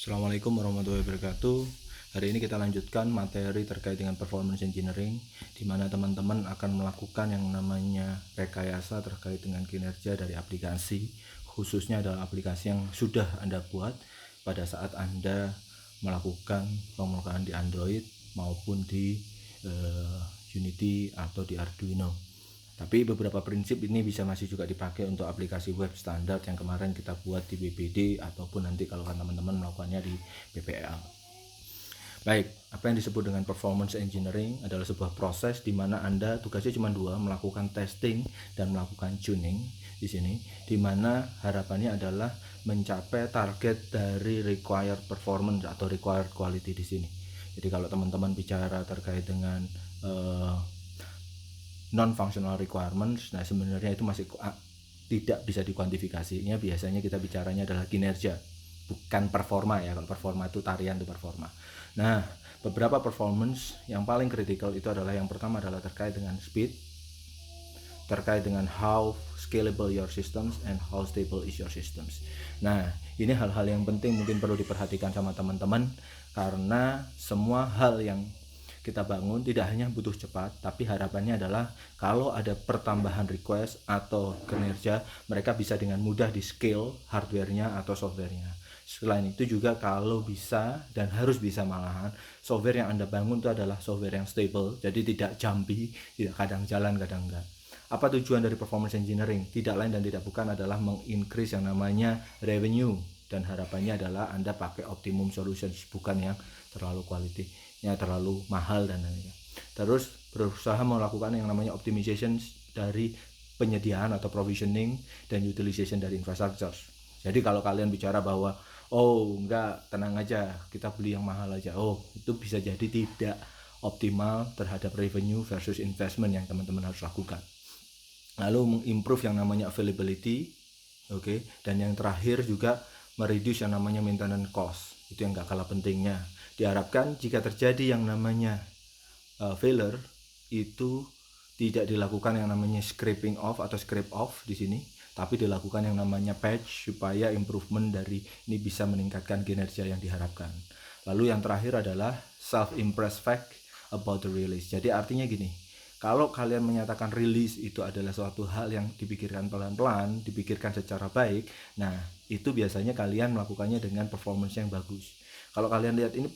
Assalamualaikum warahmatullahi wabarakatuh. Hari ini kita lanjutkan materi terkait dengan performance engineering, di mana teman-teman akan melakukan yang namanya rekayasa terkait dengan kinerja dari aplikasi, khususnya adalah aplikasi yang sudah Anda buat pada saat Anda melakukan pemrograman di Android maupun di Unity atau di Arduino. Tapi beberapa prinsip ini bisa masih juga dipakai untuk aplikasi web standar yang kemarin kita buat di BPD ataupun nanti kalau teman-teman melakukannya di PPL. Baik, apa yang disebut dengan performance engineering adalah sebuah proses di mana Anda tugasnya cuma dua, melakukan testing dan melakukan tuning di sini, di mana harapannya adalah mencapai target dari required performance atau required quality di sini. Jadi kalau teman-teman bicara terkait dengan non-functional requirements, nah sebenarnya itu masih tidak bisa dikuantifikasinya. Biasanya kita bicaranya adalah kinerja, bukan performa ya. Kalau performa itu tarian itu performa. Nah, beberapa performance yang paling kritikal itu adalah yang pertama adalah terkait dengan speed, terkait dengan how scalable your systems and how stable is your systems. Nah, ini hal-hal yang penting mungkin perlu diperhatikan sama teman-teman, karena semua hal yang kita bangun tidak hanya butuh cepat, tapi harapannya adalah kalau ada pertambahan request atau kinerja, mereka bisa dengan mudah di scale hardware-nya atau software-nya. Selain itu juga kalau bisa dan harus bisa malahan, software yang Anda bangun itu adalah software yang stable, jadi tidak jumpy, tidak kadang jalan kadang enggak. Apa tujuan dari performance engineering? Tidak lain dan tidak bukan adalah mengincrease yang namanya revenue, dan harapannya adalah Anda pakai optimum solutions, bukan yang terlalu quality-nya terlalu mahal dan lain-lain. Terus berusaha melakukan yang namanya optimization dari penyediaan atau provisioning dan utilization dari infrastructure. Jadi kalau kalian bicara bahwa enggak, tenang aja, kita beli yang mahal aja, itu bisa jadi tidak optimal terhadap revenue versus investment yang teman-teman harus lakukan. Lalu mengimprove yang namanya availability, dan yang terakhir juga mereduce yang namanya maintenance cost. Itu yang gak kalah pentingnya. Diharapkan jika terjadi yang namanya failure, itu tidak dilakukan yang namanya scraping off atau scrape off di sini, tapi dilakukan yang namanya patch supaya improvement dari ini bisa meningkatkan kinerja yang diharapkan. Lalu yang terakhir adalah self-impressed fact about the release. Jadi artinya gini, kalau kalian menyatakan rilis itu adalah suatu hal yang dipikirkan pelan-pelan, dipikirkan secara baik, nah itu biasanya kalian melakukannya dengan performance yang bagus. Kalau kalian lihat ini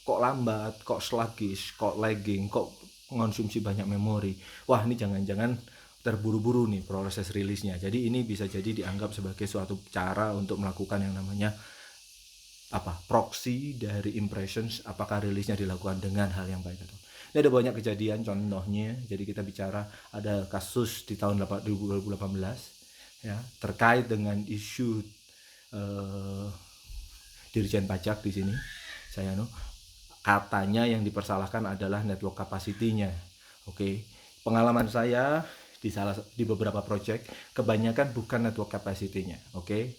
kok lambat, kok sluggish, kok lagging, kok mengonsumsi banyak memori, wah ini jangan-jangan terburu-buru nih proses rilisnya. Jadi ini bisa jadi dianggap sebagai suatu cara untuk melakukan yang namanya proxy dari impressions, apakah rilisnya dilakukan dengan hal yang baik atau. Ini ada banyak kejadian contohnya. Jadi kita bicara ada kasus di tahun 2018 ya, terkait dengan isu Dirjen Pajak di sini. Katanya yang dipersalahkan adalah network capacity-nya. Pengalaman saya di beberapa project, kebanyakan bukan network capacity-nya.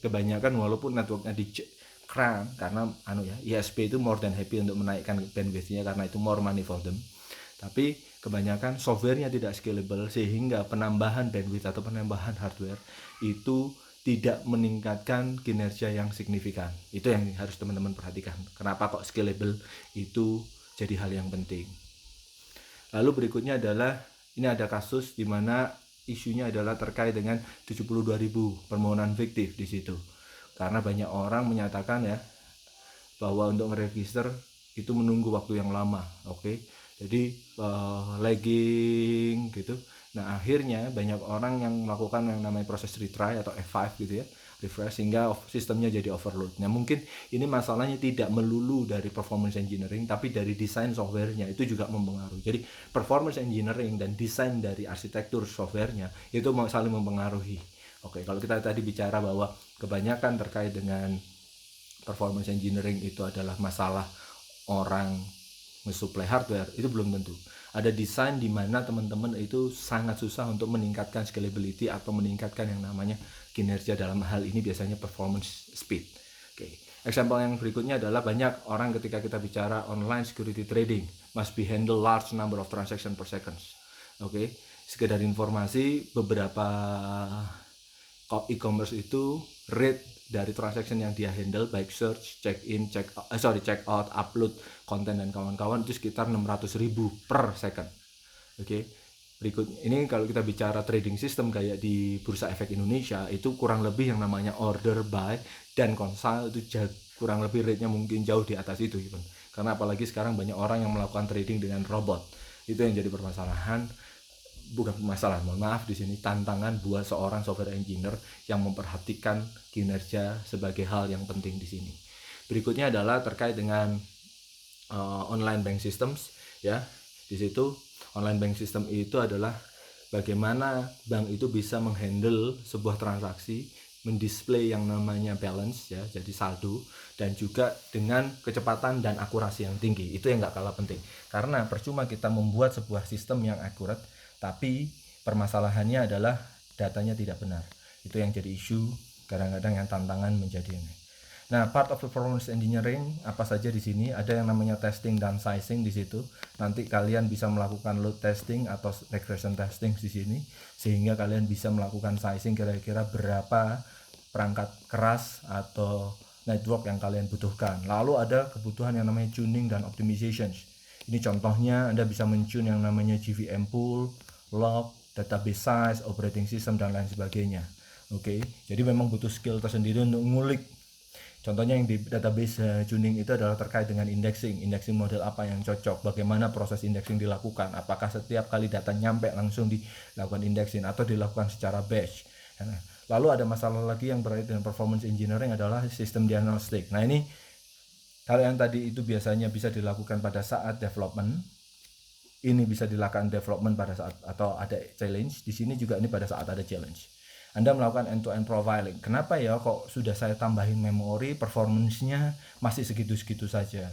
Kebanyakan walaupun networknya di crank, karena ISP itu more than happy untuk menaikkan bandwidth-nya karena itu more money for them. Tapi kebanyakan software-nya tidak scalable, sehingga penambahan bandwidth atau penambahan hardware itu tidak meningkatkan kinerja yang signifikan. Itu yang harus teman-teman perhatikan. Kenapa kok scalable itu jadi hal yang penting. Lalu berikutnya adalah, ini ada kasus di mana isunya adalah terkait dengan 72.000 permohonan fiktif di situ. Karena banyak orang menyatakan ya bahwa untuk meregister itu menunggu waktu yang lama. Jadi lagging gitu. Nah akhirnya banyak orang yang melakukan yang namanya proses retry atau F5 gitu ya, refresh, sehingga sistemnya jadi overload. Nah mungkin ini masalahnya tidak melulu dari performance engineering, tapi dari desain softwarenya itu juga mempengaruhi. Jadi performance engineering dan desain dari arsitektur softwarenya itu saling mempengaruhi. Kalau kita tadi bicara bahwa kebanyakan terkait dengan performance engineering itu adalah masalah orang mensuplai hardware, itu belum tentu. Ada desain di mana teman-teman itu sangat susah untuk meningkatkan scalability atau meningkatkan yang namanya kinerja, dalam hal ini biasanya performance speed. Example yang berikutnya adalah banyak orang ketika kita bicara online security trading must be handle large number of transaction per second. Sekedar informasi, beberapa e-commerce itu rate dari transaction yang dia handle, baik search, check in, check out, upload konten dan kawan-kawan, itu sekitar 600.000 per second. Oke. Berikut ini kalau kita bicara trading system kayak di Bursa Efek Indonesia, itu kurang lebih yang namanya order, buy, dan consul itu kurang lebih rate-nya mungkin jauh di atas itu gitu. Karena apalagi sekarang banyak orang yang melakukan trading dengan robot. Itu yang jadi permasalahan. Bukan masalah, mohon maaf, di sini tantangan buat seorang software engineer yang memperhatikan kinerja sebagai hal yang penting di sini. Berikutnya adalah terkait dengan online bank systems ya. Di situ online bank system itu adalah bagaimana bank itu bisa menghandle sebuah transaksi, mendisplay yang namanya balance ya, jadi saldo, dan juga dengan kecepatan dan akurasi yang tinggi. Itu yang nggak kalah penting, karena percuma kita membuat sebuah sistem yang akurat tapi permasalahannya adalah datanya tidak benar. Itu yang jadi isu, kadang-kadang yang tantangan menjadi ini. Nah, part of performance engineering apa saja di sini? Ada yang namanya testing dan sizing di situ. Nanti kalian bisa melakukan load testing atau regression testing di sini, sehingga kalian bisa melakukan sizing kira-kira berapa perangkat keras atau network yang kalian butuhkan. Lalu ada kebutuhan yang namanya tuning dan optimization. Ini contohnya, Anda bisa men-tune yang namanya JVM pool, log, database size, operating system, dan lain sebagainya. Oke, jadi memang butuh skill tersendiri untuk ngulik. Contohnya yang di database tuning itu adalah terkait dengan indexing model apa yang cocok, bagaimana proses indexing dilakukan, apakah setiap kali data nyampe langsung dilakukan indexing atau dilakukan secara batch. Lalu ada masalah lagi yang berkaitan dengan performance engineering adalah sistem diagnostik. Nah, ini hal yang tadi itu biasanya bisa dilakukan pada saat development. Ini bisa dilakukan development pada saat atau ada challenge. Di sini juga ini pada saat ada challenge. Anda melakukan end-to-end profiling. Kenapa ya kok sudah saya tambahin memori, performance-nya masih segitu-segitu saja?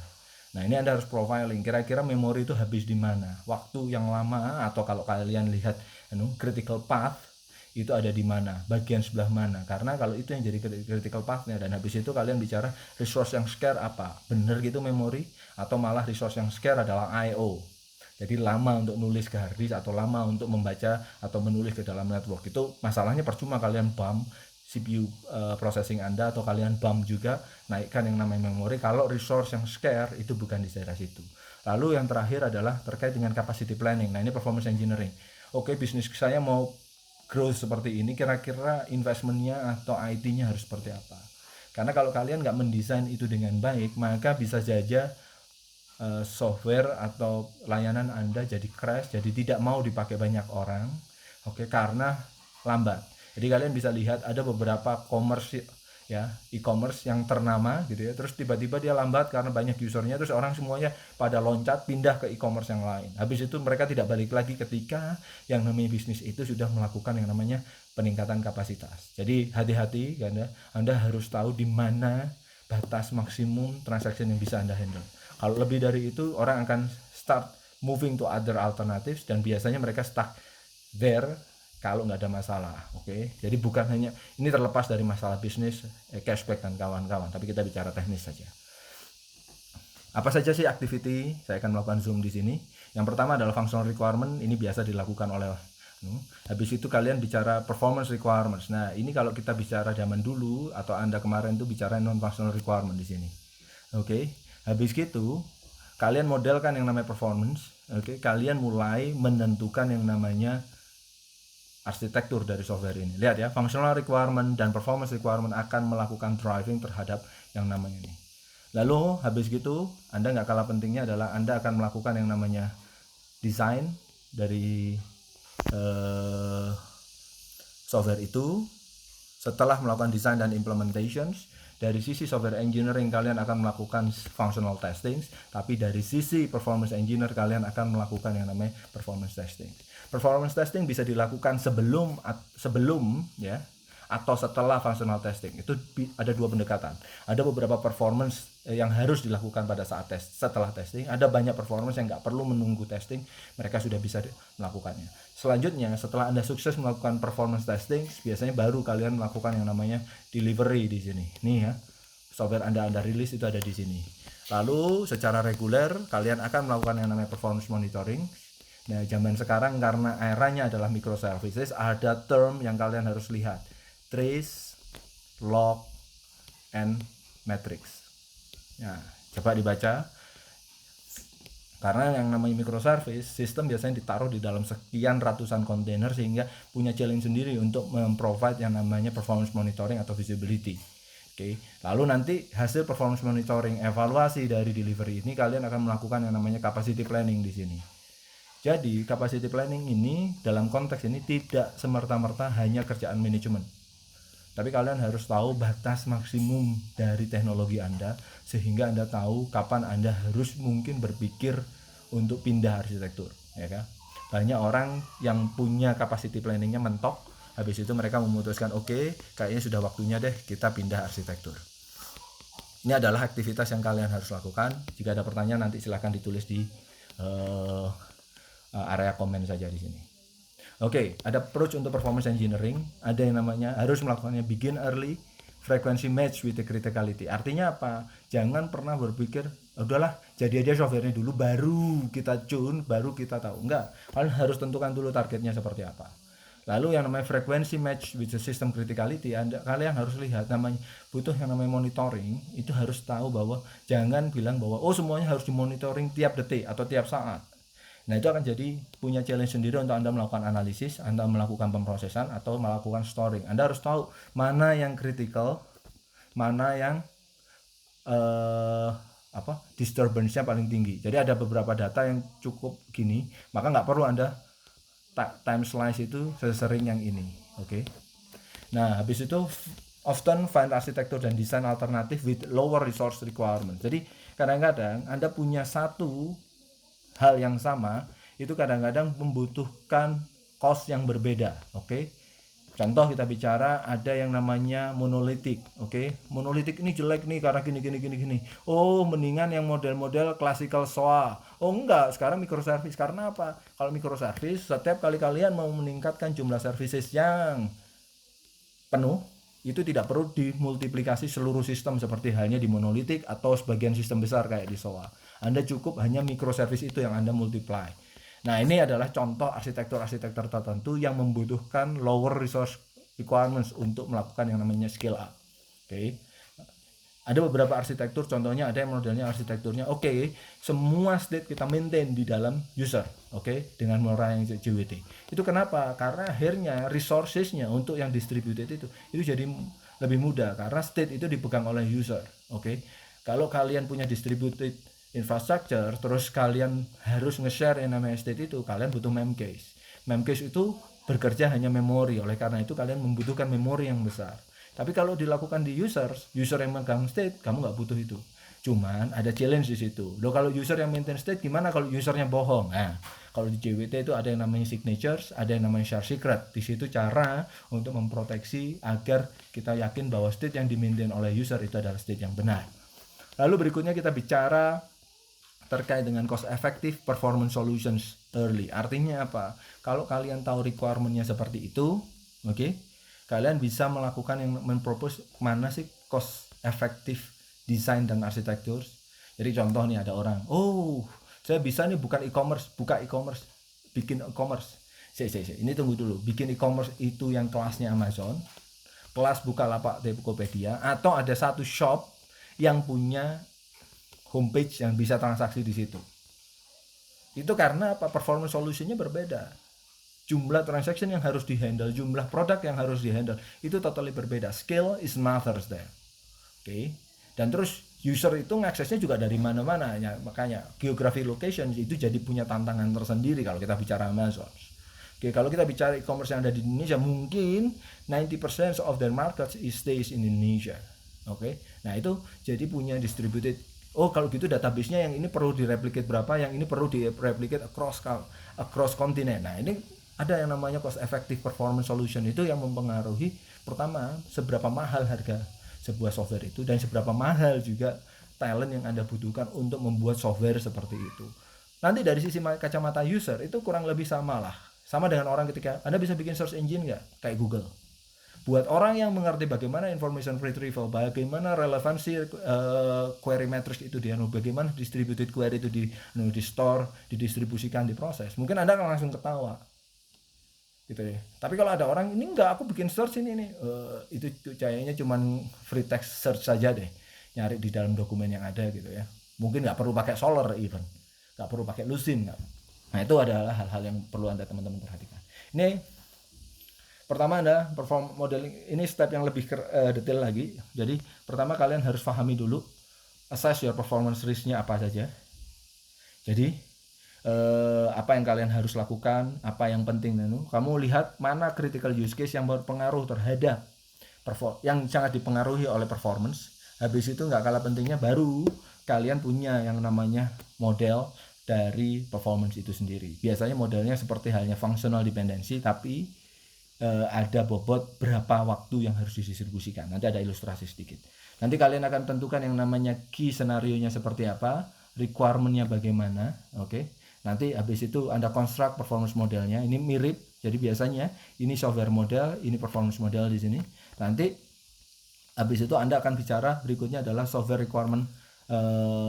Nah, ini Anda harus profiling. Kira-kira memori itu habis di mana? Waktu yang lama, atau kalau kalian lihat critical path itu ada di mana, bagian sebelah mana, karena kalau itu yang jadi critical path-nya. Dan habis itu kalian bicara resource yang scarce apa, bener gitu memori, atau malah resource yang scarce adalah I/O, jadi lama untuk nulis ke hard disk atau lama untuk membaca atau menulis ke dalam network. Itu masalahnya percuma kalian bump CPU processing Anda, atau kalian bump juga naikkan yang namanya memori kalau resource yang scarce itu bukan di daerah situ. Lalu yang terakhir adalah terkait dengan capacity planning. Nah, ini performance engineering. Oke, bisnis saya mau growth seperti ini, kira-kira investmentnya atau IT-nya harus seperti apa? Karena kalau kalian nggak mendesain itu dengan baik, maka bisa saja software atau layanan Anda jadi crash, jadi tidak mau dipakai banyak orang. Oke, karena lambat. Jadi kalian bisa lihat ada beberapa e-commerce yang ternama gitu ya, terus tiba-tiba dia lambat karena banyak usernya, terus orang semuanya pada loncat pindah ke e-commerce yang lain. Habis itu mereka tidak balik lagi ketika yang namanya bisnis itu sudah melakukan yang namanya peningkatan kapasitas. Jadi hati-hati, Anda harus tahu di mana batas maksimum transaksi yang bisa Anda handle. Kalau lebih dari itu, orang akan start moving to other alternatives, dan biasanya mereka stuck there kalau nggak ada masalah. Oke, jadi bukan hanya ini terlepas dari masalah bisnis, cashback dan kawan-kawan, tapi kita bicara teknis saja. Apa saja sih activity? Saya akan melakukan zoom di sini. Yang pertama adalah functional requirement. Ini biasa dilakukan oleh habis itu kalian bicara performance requirements. Nah, ini kalau kita bicara zaman dulu atau Anda kemarin tuh bicara non functional requirement di sini. Oke, habis gitu kalian modelkan yang namanya performance. Oke, kalian mulai menentukan yang namanya arsitektur dari software ini. Lihat ya, functional requirement dan performance requirement akan melakukan driving terhadap yang namanya ini. Lalu habis gitu, Anda nggak kalah pentingnya adalah Anda akan melakukan yang namanya desain dari software itu. Setelah melakukan desain dan implementations, dari sisi software engineering kalian akan melakukan functional testing, tapi dari sisi performance engineer kalian akan melakukan yang namanya performance testing. Performance testing bisa dilakukan sebelum ya, atau setelah functional testing. Itu ada dua pendekatan. Ada beberapa performance yang harus dilakukan pada saat setelah testing. Ada banyak performance yang nggak perlu menunggu testing, mereka sudah bisa melakukannya. Selanjutnya, setelah Anda sukses melakukan performance testing, biasanya baru kalian melakukan yang namanya delivery di sini. Nih ya, software Anda rilis itu ada di sini. Lalu secara reguler kalian akan melakukan yang namanya performance monitoring. Nah, zaman sekarang karena eranya adalah microservices, ada term yang kalian harus lihat. Trace, log, and matrix. Ya, coba dibaca. Karena yang namanya microservice sistem biasanya ditaruh di dalam sekian ratusan kontainer sehingga punya challenge sendiri untuk memprovide yang namanya performance monitoring atau visibility. Oke, lalu nanti hasil performance monitoring evaluasi dari delivery ini kalian akan melakukan yang namanya capacity planning di sini. Jadi capacity planning ini dalam konteks ini tidak semerta-merta hanya kerjaan manajemen. Tapi kalian harus tahu batas maksimum dari teknologi Anda sehingga Anda tahu kapan Anda harus mungkin berpikir untuk pindah arsitektur, ya kan? Banyak orang yang punya capacity planningnya mentok, habis itu mereka memutuskan oke, kayaknya sudah waktunya deh kita pindah arsitektur. Ini adalah aktivitas yang kalian harus lakukan. Jika ada pertanyaan nanti silahkan ditulis di area komen saja di sini. Oke, ada approach untuk performance engineering, ada yang namanya harus melakukannya begin early, frequency match with the criticality. Artinya apa? Jangan pernah berpikir, udahlah jadi aja softwarenya dulu baru kita tune, baru kita tahu. Enggak, kalian harus tentukan dulu targetnya seperti apa. Lalu yang namanya frequency match with the system criticality, kalian harus lihat namanya butuh yang namanya monitoring, itu harus tahu bahwa jangan bilang bahwa oh semuanya harus dimonitoring tiap detik atau tiap saat. Nah itu akan jadi punya challenge sendiri untuk Anda melakukan analisis, Anda melakukan pemrosesan atau melakukan storing. Anda harus tahu mana yang critical, mana yang disturbance-nya paling tinggi. Jadi ada beberapa data yang cukup gini, maka nggak perlu Anda time slice itu sesering yang ini. Oke. Nah habis itu often find arsitektur dan desain alternatif with lower resource requirement. Jadi kadang-kadang Anda punya satu hal yang sama itu kadang-kadang membutuhkan cost yang berbeda. Oke. Contoh kita bicara ada yang namanya monolitik. Oke. Monolitik ini jelek nih karena gini. Oh, mendingan yang model-model classical SOA. Oh enggak, sekarang microservice. Karena apa? Kalau microservice setiap kali kalian mau meningkatkan jumlah services yang penuh, itu tidak perlu dimultiplikasi seluruh sistem seperti halnya di monolitik atau sebagian sistem besar kayak di SOA. Anda cukup hanya microservice itu yang Anda multiply. Nah ini adalah contoh arsitektur-arsitektur tertentu yang membutuhkan lower resource requirements untuk melakukan yang namanya scale up. Oke. Ada beberapa arsitektur, contohnya ada yang modelnya arsitekturnya semua state kita maintain di dalam user, dengan menggunakan yang JWT. Itu kenapa? Karena akhirnya resourcesnya untuk yang distributed itu jadi lebih mudah karena state itu dipegang oleh user. Kalau kalian punya distributed infrastructure, terus kalian harus nge-share yang namanya state itu, kalian butuh memcached. Memcached itu bekerja hanya memori, oleh karena itu kalian membutuhkan memori yang besar. Tapi kalau dilakukan di user yang megang state, kamu nggak butuh itu. Cuman ada challenge di situ. Loh kalau user yang maintain state, gimana kalau usernya bohong? Nah, kalau di JWT itu ada yang namanya signatures, ada yang namanya share secret. Di situ cara untuk memproteksi agar kita yakin bahwa state yang di-maintain oleh user itu adalah state yang benar. Lalu berikutnya kita bicara terkait dengan cost effective performance solutions early. Artinya apa? Kalau kalian tahu requirement-nya seperti itu, kalian bisa melakukan yang mempropose mana sih cost effective design dan arsitektur. Jadi contoh nih ada orang, saya bisa nih buka e-commerce, bikin e-commerce. Ini tunggu dulu, bikin e-commerce itu yang kelasnya Amazon, kelas Bukalapak, Tokopedia, atau ada satu shop yang punya homepage yang bisa transaksi di situ. Itu karena apa? Performance solutionnya berbeda. Jumlah transaction yang harus dihandle, jumlah produk yang harus dihandle, itu totally berbeda. Scale is matters there. Dan terus user itu ngaksesnya juga dari mana-mana, makanya geographic location itu jadi punya tantangan tersendiri kalau kita bicara Amazon. Kalau kita bicara e-commerce yang ada di Indonesia, mungkin 90% of their market stays in Indonesia. Nah itu jadi punya distributed. Kalau gitu database-nya yang ini perlu direplicate berapa, yang ini perlu direplicate across kontinent. Nah ini ada yang namanya cost effective performance solution, itu yang mempengaruhi pertama seberapa mahal harga sebuah software itu dan seberapa mahal juga talent yang Anda butuhkan untuk membuat software seperti itu. Nanti dari sisi kacamata user itu kurang lebih sama dengan orang ketika Anda bisa bikin search engine nggak kayak Google. Buat orang yang mengerti bagaimana information retrieval, bagaimana relevansi query matrix itu bagaimana distributed query itu di store, didistribusikan, diproses, mungkin Anda akan langsung ketawa. gitu ya. Tapi kalau ada orang ini enggak, aku bikin search ini nih, itu kayaknya cuman free text search saja deh, nyari di dalam dokumen yang ada gitu ya. Mungkin nggak perlu pakai Solr even, nggak perlu pakai Lucene nggak. Nah itu adalah hal-hal yang perlu Anda teman-teman perhatikan. Ini pertama Anda perform modeling, ini step yang lebih detail lagi. Jadi pertama kalian harus pahami dulu assess your performance risk-nya apa saja. Jadi apa yang kalian harus lakukan, apa yang penting, kamu lihat mana critical use case yang berpengaruh terhadap yang sangat dipengaruhi oleh performance. Habis itu nggak kalah pentingnya baru kalian punya yang namanya model dari performance itu sendiri. Biasanya modelnya seperti halnya functional dependency, tapi ada bobot berapa waktu yang harus didistribusikan. Nanti ada ilustrasi sedikit. Nanti kalian akan tentukan yang namanya key scenario-nya seperti apa, requirement-nya bagaimana, oke. Nanti habis itu Anda construct performance modelnya. Ini mirip. Jadi biasanya ini software model, ini performance model di sini. Nanti habis itu Anda akan bicara berikutnya adalah software requirement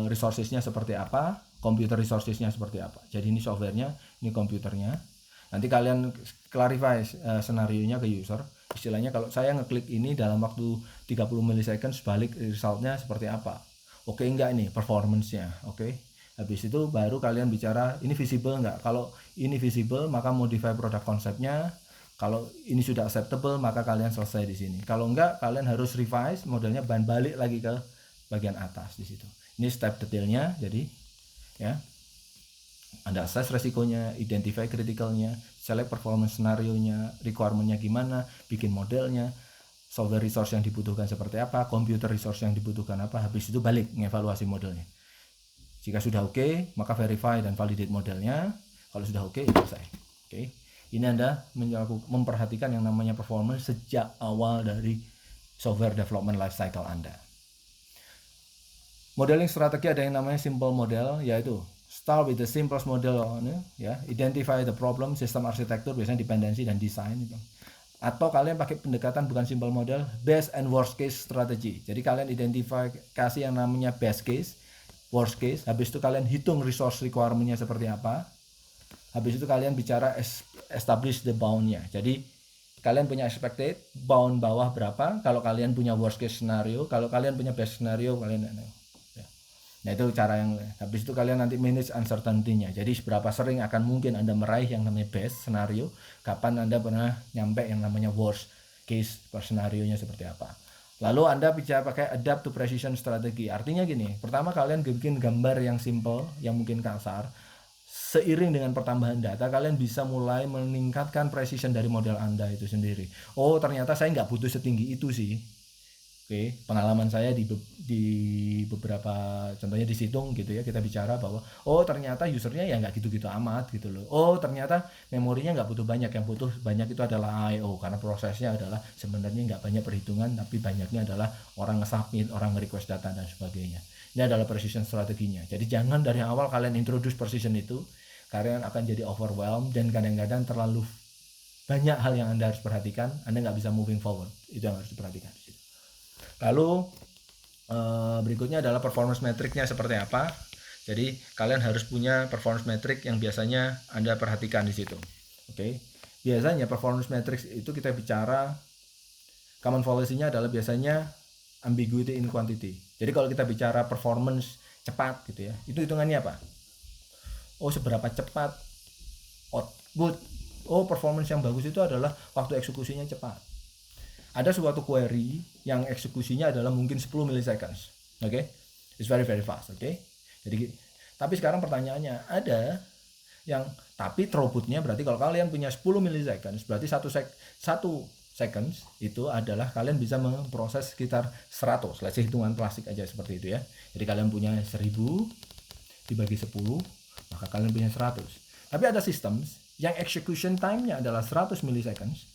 resources-nya seperti apa, computer resources-nya seperti apa. Jadi ini software-nya, ini komputernya. Nanti kalian clarify scenario-nya ke user. Istilahnya kalau saya ngeklik ini dalam waktu 30 milliseconds balik result-nya seperti apa. Oke enggak ini performance-nya, oke. Habis itu baru kalian bicara ini visible enggak. Kalau ini visible maka modify produk konsepnya. Kalau ini sudah acceptable maka kalian selesai di sini. Kalau enggak kalian harus revise modelnya dan balik lagi ke bagian atas di situ. Ini step detailnya. Jadi ya Anda assess resikonya, identify criticalnya, select performance scenario-nya, requirement-nya gimana, bikin modelnya, software resource yang dibutuhkan seperti apa, computer resource yang dibutuhkan apa. Habis itu balik mengevaluasi modelnya. Jika sudah oke, maka verify dan validate modelnya. Kalau sudah oke, selesai. Oke. Ini Anda memperhatikan yang namanya performance sejak awal dari software development lifecycle Anda. Modeling strategi ada yang namanya simple model, yaitu start with the simplest model, ya, identify the problem, system architecture, biasanya dependency dan design itu. Atau kalian pakai pendekatan bukan simple model, best and worst case strategy. Jadi kalian identifikasi yang namanya best case, worst case, habis itu kalian hitung resource requirement-nya seperti apa. Habis itu kalian bicara establish the bound-nya. Jadi kalian punya expected bound bawah berapa, kalau kalian punya worst case scenario, kalau kalian punya best scenario kalian ya. Nah itu cara yang habis itu kalian nanti manage uncertainty-nya. Jadi seberapa sering akan mungkin Anda meraih yang namanya best scenario, kapan Anda pernah nyampe yang namanya worst case scenario-nya seperti apa. Lalu Anda bisa pakai adapt to precision strategi. Artinya gini, pertama kalian bikin gambar yang simple, yang mungkin kasar. Seiring dengan pertambahan data, kalian bisa mulai meningkatkan precision dari model Anda itu sendiri. Oh, ternyata saya nggak butuh setinggi itu sih. Oke, pengalaman saya di beberapa, contohnya di Situng gitu ya, kita bicara bahwa oh ternyata usernya ya nggak gitu-gitu amat gitu loh. Oh ternyata memorinya nggak butuh banyak, yang butuh banyak itu adalah I/O, karena prosesnya adalah sebenarnya nggak banyak perhitungan, tapi banyaknya adalah orang nge-submit, orang nge-request data dan sebagainya. Ini adalah precision strateginya. Jadi jangan dari awal kalian introduce precision itu, kalian akan jadi overwhelmed dan kadang-kadang terlalu banyak hal yang Anda harus perhatikan, Anda nggak bisa moving forward. Itu yang harus diperhatikan. Lalu berikutnya adalah performance metric-nya seperti apa. Jadi kalian harus punya performance metric yang biasanya Anda perhatikan di situ. Oke. Biasanya performance metrics itu kita bicara common fallacy-nya adalah biasanya ambiguity in quantity. Jadi kalau kita bicara performance cepat gitu ya, itu hitungannya apa? Oh seberapa cepat output. Oh performance yang bagus itu adalah waktu eksekusinya cepat. Ada suatu query yang eksekusinya adalah mungkin 10 milliseconds. Oke. It's very fast, oke. Jadi tapi sekarang pertanyaannya, ada yang tapi throughput-nya berarti kalau kalian punya 10 milliseconds berarti 1 seconds itu adalah kalian bisa memproses sekitar 100. Let's say hitungan plastik aja seperti itu ya. Jadi kalian punya 1000 dibagi 10, maka kalian punya 100. Tapi ada systems yang execution time-nya adalah 100 milliseconds.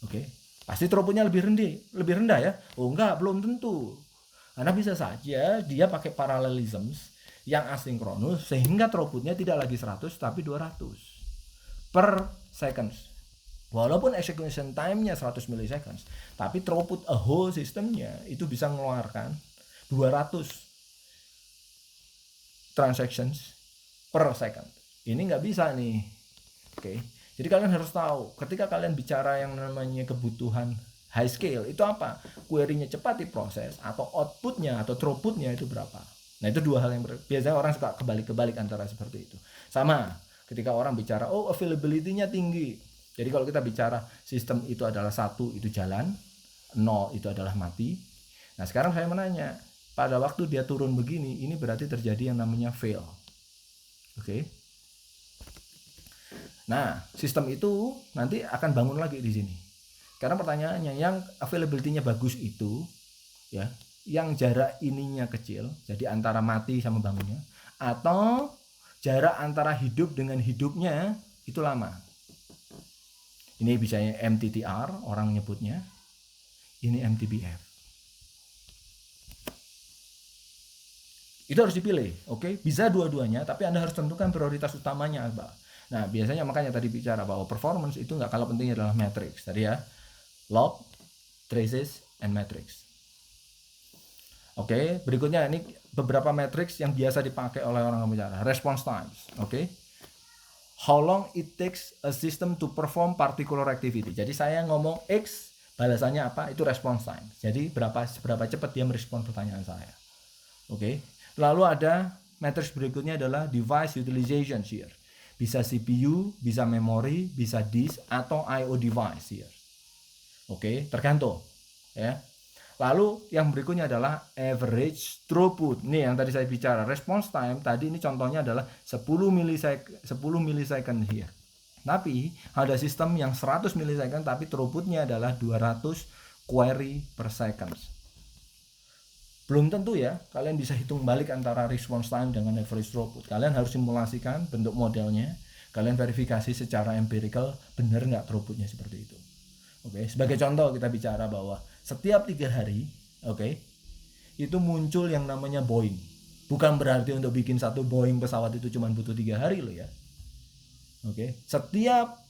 Oke. Pasti throughput-nya lebih rendah ya. Oh enggak, belum tentu. Karena bisa saja dia pakai parallelisms yang asinkronus sehingga throughput-nya tidak lagi 100 tapi 200 per seconds. Walaupun execution time-nya 100 milliseconds, tapi throughput a whole system-nya itu bisa mengeluarkan 200 transactions per second. Ini nggak bisa nih. Oke. Jadi kalian harus tahu, ketika kalian bicara yang namanya kebutuhan high scale itu apa? Query-nya cepat diproses atau output-nya atau throughput-nya itu berapa? Nah, itu dua hal yang biasanya orang suka kebalik-kebalik antara seperti itu. Sama ketika orang bicara, oh availability-nya tinggi. Jadi kalau kita bicara sistem itu adalah 1 itu jalan, 0 itu adalah mati. Nah, sekarang saya menanya, pada waktu dia turun begini, ini berarti terjadi yang namanya fail. Oke. Nah, sistem itu nanti akan bangun lagi di sini. Karena pertanyaannya, yang availability-nya bagus itu, ya, yang jarak ininya kecil, jadi antara mati sama bangunnya, atau jarak antara hidup dengan hidupnya itu lama. Ini biasanya MTTR, orang nyebutnya. Ini MTBF. Itu harus dipilih, oke? Bisa dua-duanya, tapi Anda harus tentukan prioritas utamanya apa. Nah, biasanya makanya tadi bicara bahwa performance itu nggak kalah pentingnya adalah matrix. Tadi ya, log, traces, and matrix. Oke, berikutnya ini beberapa matrix yang biasa dipakai oleh orang bicara. Response times, oke? How long it takes a system to perform particular activity. Jadi saya ngomong X, balasannya apa? Itu response time. Jadi seberapa cepat dia merespon pertanyaan saya. Oke. Lalu ada matrix berikutnya adalah device utilization here. Bisa CPU, bisa memory, bisa disk atau I/O device here. Oke, tergantung ya. Lalu yang berikutnya adalah average throughput. Nih yang tadi saya bicara, response time tadi ini contohnya adalah 10 millisecond here. Tapi ada sistem yang 100 millisecond tapi throughputnya adalah 200 query per second. Belum tentu ya, kalian bisa hitung balik antara response time dengan average throughput. Kalian harus simulasikan bentuk modelnya, kalian verifikasi secara empirical benar nggak throughputnya seperti itu. Oke, sebagai contoh kita bicara bahwa setiap 3 hari, oke, itu muncul yang namanya Boeing. Bukan berarti untuk bikin satu Boeing pesawat itu cuma butuh 3 hari loh ya. Oke, setiap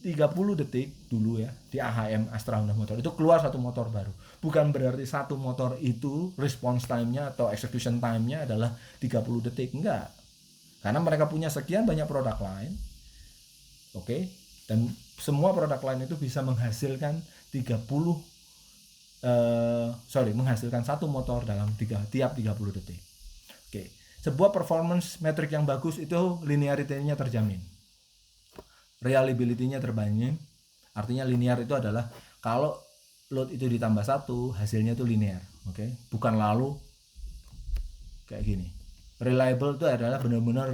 30 detik dulu ya di AHM Astra Honda Motor itu keluar satu motor baru. Bukan berarti satu motor itu response time-nya atau execution time-nya adalah 30 detik, enggak. Karena mereka punya sekian banyak produk lain. Oke. Dan semua produk lain itu bisa menghasilkan menghasilkan satu motor dalam tiap 30 detik. Oke. Sebuah performance metric yang bagus itu linearity-nya terjamin. Reliability-nya terbangun. Artinya linear itu adalah kalau load itu ditambah 1, hasilnya itu linear, oke? Bukan lalu kayak gini. Reliable itu adalah benar-benar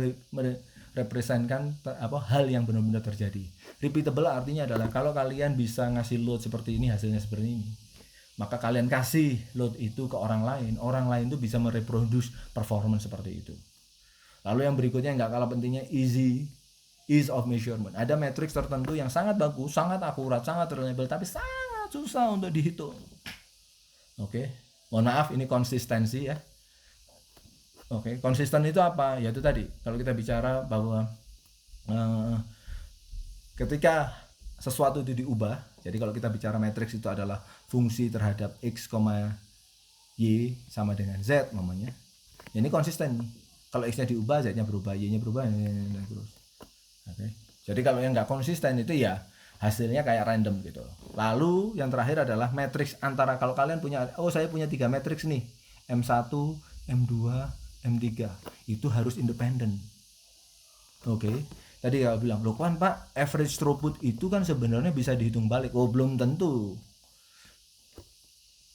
representkan hal yang benar-benar terjadi. Repeatable artinya adalah kalau kalian bisa ngasih load seperti ini, hasilnya seperti ini, maka kalian kasih load itu ke orang lain itu bisa mereproduce performance seperti itu. Lalu yang berikutnya nggak kalah pentingnya ease of measurement. Ada matrix tertentu yang sangat bagus, sangat akurat, sangat reliable, tapi sangat susah untuk dihitung. Oke, mohon maaf ini konsistensi ya. Oke, konsisten itu apa? Ya itu tadi, kalau kita bicara bahwa ketika sesuatu itu diubah, jadi kalau kita bicara matrix itu adalah fungsi terhadap x, y sama dengan z namanya. Ini konsisten nih. Kalau x-nya diubah, z-nya berubah, y-nya berubah, terus. Oke. Jadi kalau yang nggak konsisten itu ya hasilnya kayak random gitu. Lalu yang terakhir adalah matrix antara, kalau kalian punya, saya punya 3 matrix nih, M1, M2, M3, itu harus independen. Oke. Tadi ya bilang, loh kan Pak, average throughput itu kan sebenarnya bisa dihitung balik. Belum tentu.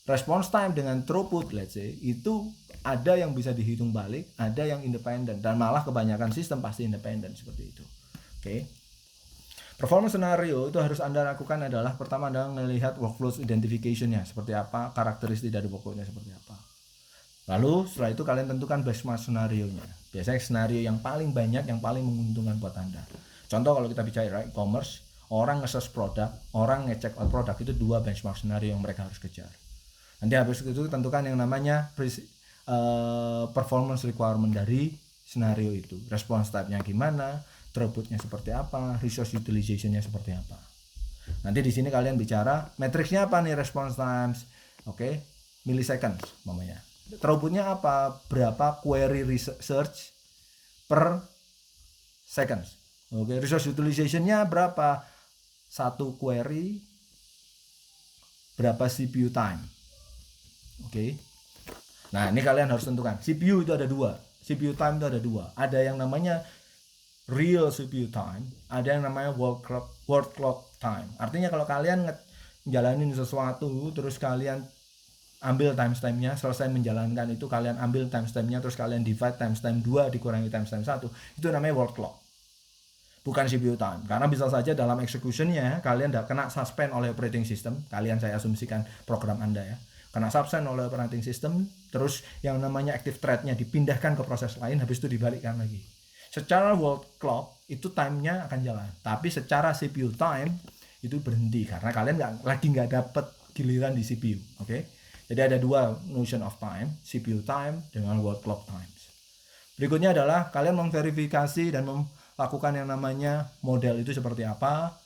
Response time dengan throughput, let's say, itu ada yang bisa dihitung balik, ada yang independen, dan malah kebanyakan sistem pasti independen seperti itu. Oke. Performance scenario itu harus Anda lakukan adalah pertama Anda melihat workflow identification-nya seperti apa, karakteristik dari workflow-nya seperti apa. Lalu setelah itu kalian tentukan benchmark scenario-nya. Biasanya skenario yang paling banyak, yang paling menguntungkan buat Anda. Contoh kalau kita bicara e-commerce, orang nge-search produk, orang nge-check out produk, itu 2 benchmark scenario yang mereka harus kejar. Nanti habis itu tentukan yang namanya performance requirement dari scenario itu. Response type-nya gimana, throughput-nya seperti apa, resource utilization-nya seperti apa. Nanti di sini kalian bicara matrix-nya apa nih, response times, oke, milliseconds namanya. Throughput-nya apa, berapa query research per seconds. Oke, resource utilization-nya berapa? Satu query berapa CPU time. Oke. Nah, ini kalian harus tentukan. CPU itu ada dua. CPU time itu ada dua. Ada yang namanya real CPU time, ada yang namanya word clock time. Artinya kalau kalian ngejalanin sesuatu, terus kalian ambil timestamp-nya, selesai menjalankan itu kalian ambil timestamp-nya, terus kalian divide timestamp 2 dikurangi timestamp 1, itu namanya word clock. Bukan CPU time, karena bisa saja dalam execution-nya kalian kena suspend oleh operating system. Kalian, saya asumsikan program Anda ya, kena suspend oleh operating system, terus yang namanya active thread-nya dipindahkan ke proses lain, habis itu dibalikkan lagi. Secara world clock itu time-nya akan jalan, tapi secara CPU time itu berhenti karena kalian nggak dapat giliran di CPU. Oke, jadi ada dua notion of time, CPU time dengan world clock times. Berikutnya adalah kalian memverifikasi dan melakukan yang namanya model itu seperti apa.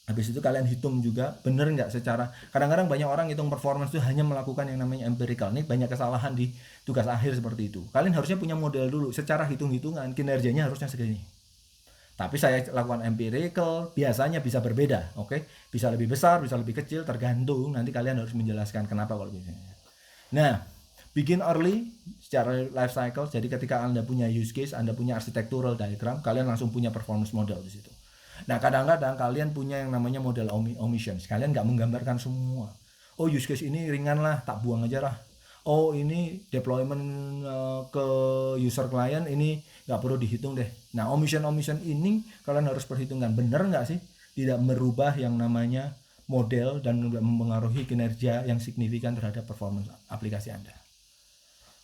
Habis itu kalian hitung juga bener nggak secara, kadang-kadang banyak orang hitung performance itu hanya melakukan yang namanya empirical. Ini banyak kesalahan di tugas akhir seperti itu. Kalian harusnya punya model dulu, secara hitung-hitungan kinerjanya harusnya segini. Tapi saya lakukan empirical, biasanya bisa berbeda, oke? Bisa lebih besar, bisa lebih kecil, tergantung. Nanti kalian harus menjelaskan kenapa kalau biasanya. Nah, begin early secara life cycle. Jadi ketika Anda punya use case, Anda punya architectural diagram, kalian langsung punya performance model di situ. Nah, kadang-kadang kalian punya yang namanya model omissions. Kalian nggak menggambarkan semua. Oh, use case ini ringan lah, tak buang aja lah. Oh, ini deployment ke user client ini nggak perlu dihitung deh. Nah, omission ini kalian harus perhitungkan. Bener nggak sih? Tidak merubah yang namanya model dan mempengaruhi kinerja yang signifikan terhadap performance aplikasi Anda.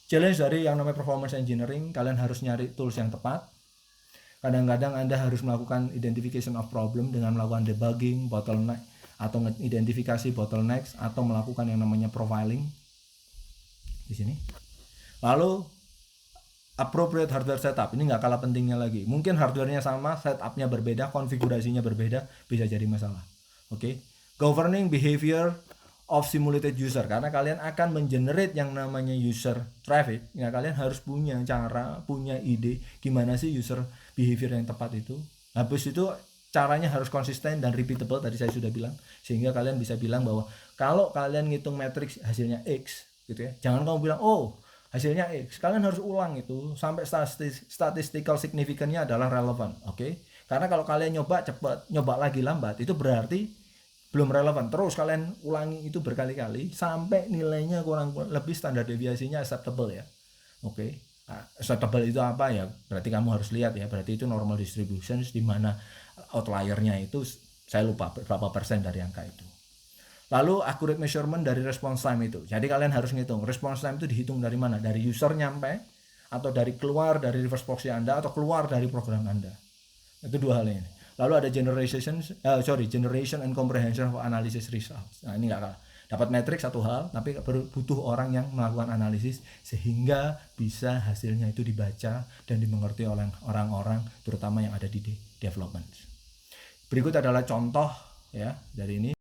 Challenge dari yang namanya performance engineering, kalian harus nyari tools yang tepat. Kadang-kadang Anda harus melakukan identification of problem dengan melakukan debugging, bottleneck, atau identifikasi bottlenecks, atau melakukan yang namanya profiling di sini. Lalu appropriate hardware setup, ini nggak kalah pentingnya lagi. Mungkin hardwarenya sama, setupnya berbeda, konfigurasinya berbeda, bisa jadi masalah. Oke. Governing behavior of simulated user, karena kalian akan mengenerate yang namanya user traffic. Ya, kalian harus punya cara, punya ide gimana sih user behavior yang tepat itu. Habis itu caranya harus konsisten dan repeatable, tadi saya sudah bilang, sehingga kalian bisa bilang bahwa kalau kalian ngitung matriks hasilnya X gitu ya, jangan kamu bilang oh hasilnya X, kalian harus ulang itu sampai statistical significance-nya adalah relevan. Oke. Karena kalau kalian nyoba cepat, nyoba lagi lambat, itu berarti belum relevan. Terus kalian ulangi itu berkali-kali sampai nilainya kurang lebih standar deviasinya acceptable ya. Oke. Nah, acceptable itu apa ya? Berarti kamu harus lihat ya, berarti itu normal distribution di mana outliernya itu saya lupa berapa persen dari angka itu. Lalu accurate measurement dari response time itu. Jadi kalian harus ngitung response time itu dihitung dari mana? Dari user nyampe atau dari keluar dari reverse proxy Anda atau keluar dari program Anda. Itu dua hal ini. Lalu ada generation and comprehension of analysis results. Nah, ini nggak kalah. Dapat metrik satu hal, tapi butuh orang yang melakukan analisis sehingga bisa hasilnya itu dibaca dan dimengerti oleh orang-orang, terutama yang ada di development. Berikut adalah contoh ya dari ini.